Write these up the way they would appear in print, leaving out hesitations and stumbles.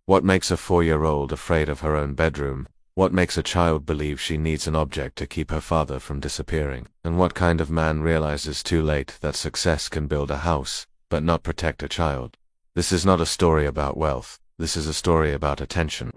What makes a 4-year-old afraid of her own bedroom? What makes a child believe she needs an object to keep her father from disappearing? And what kind of man realizes too late that success can build a house, but not protect a child? This is not a story about wealth. This is a story about attention.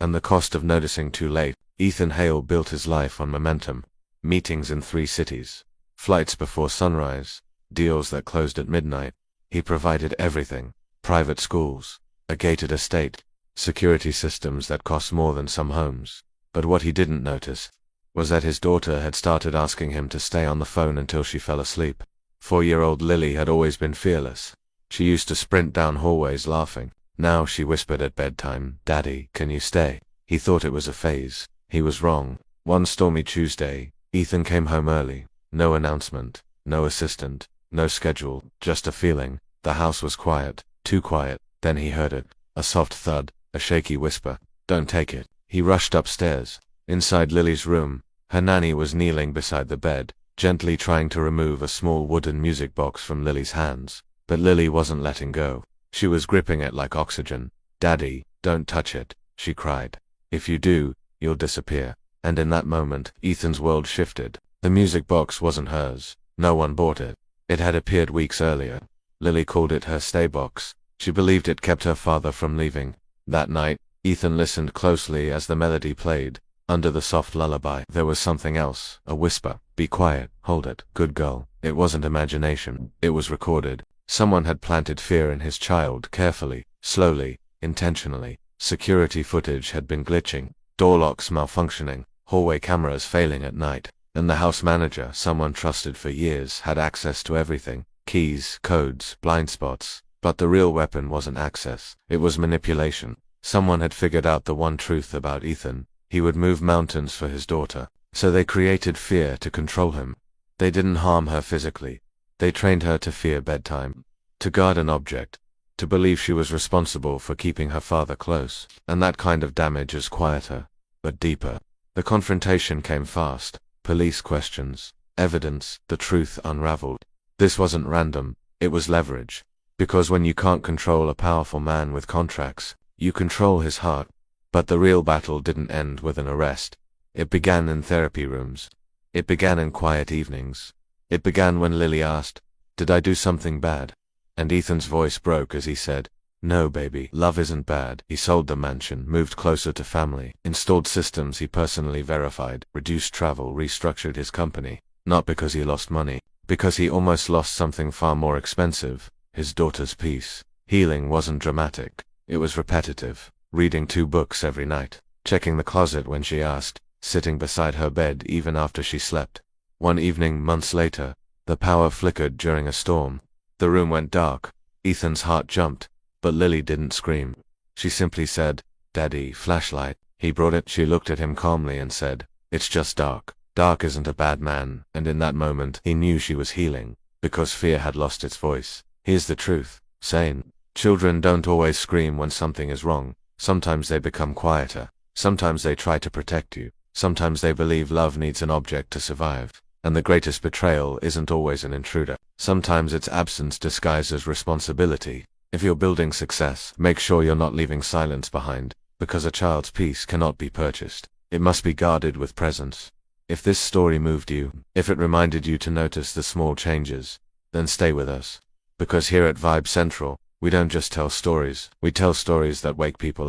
And the cost of noticing too late. Ethan Hale built his life on momentum. Meetings in 3 cities. Flights before sunrise. Deals that closed at midnight. He provided everything. Private schools. A gated estate. Security systems that cost more than some homes. But what he didn't notice was that his daughter had started asking him to stay on the phone until she fell asleep. 4-year-old Lily had always been fearless. She used to sprint down hallways laughing. Now she whispered at bedtime, "Daddy, can you stay?" He thought it was a phase. He was wrong. One stormy Tuesday, Ethan came home early. No announcement, no assistant, no schedule, just a feeling. The house was quiet, too quiet. Then he heard it. A soft thud, a shaky whisper. "Don't take it." He rushed upstairs. Inside Lily's room, her nanny was kneeling beside the bed, gently trying to remove a small wooden music box from Lily's hands. But Lily wasn't letting go. She was gripping it like oxygen. "Daddy, don't touch it," she cried. "If you do, you'll disappear." And in that moment, Ethan's world shifted. The music box wasn't hers. No one bought it. It had appeared weeks earlier. Lily called it her stay box. She believed it kept her father from leaving. That night, Ethan listened closely as the melody played. Under the soft lullaby, there was something else, a whisper. "Be quiet, hold it, good girl." It wasn't imagination. It was recorded. Someone had planted fear in his child, carefully, slowly, intentionally. Security footage had been glitching, door locks malfunctioning, hallway cameras failing at night. And the house manager, someone trusted for years, had access to everything. Keys, codes, blind spots. But the real weapon wasn't access. It was manipulation. Someone had figured out the one truth about Ethan. He would move mountains for his daughter. So they created fear to control him. They didn't harm her physically. They trained her to fear bedtime. To guard an object. To believe she was responsible for keeping her father close. And that kind of damage is quieter, but deeper. The confrontation came fast. Police questions. Evidence. The truth unraveled. This wasn't random. It was leverage. Because when you can't control a powerful man with contracts, you control his heart. But the real battle didn't end with an arrest. It began in therapy rooms. It began in quiet evenings. It began when Lily asked, "Did I do something bad?" And Ethan's voice broke as he said, "No, baby, love isn't bad." He sold the mansion, moved closer to family, installed systems he personally verified, reduced travel, restructured his company. Not because he lost money, because he almost lost something far more expensive. His daughter's peace. Healing wasn't dramatic. It was repetitive. Reading 2 books every night. Checking the closet when she asked. Sitting beside her bed even after she slept. One evening, months later, the power flickered during a storm. The room went dark. Ethan's heart jumped. But Lily didn't scream. She simply said, "Daddy, flashlight." He brought it. She looked at him calmly and said, "It's just dark." Dark isn't a bad man. And in that moment, he knew she was healing. Because fear had lost its voice. Here's the truth. Sane. Children don't always scream when something is wrong. Sometimes they become quieter. Sometimes they try to protect you. Sometimes they believe love needs an object to survive. And the greatest betrayal isn't always an intruder. Sometimes it's absence disguised as responsibility. If you're building success, make sure you're not leaving silence behind. Because a child's peace cannot be purchased. It must be guarded with presence. If this story moved you, if it reminded you to notice the small changes, then stay with us. Because here at Vibe Central, we don't just tell stories, we tell stories that wake people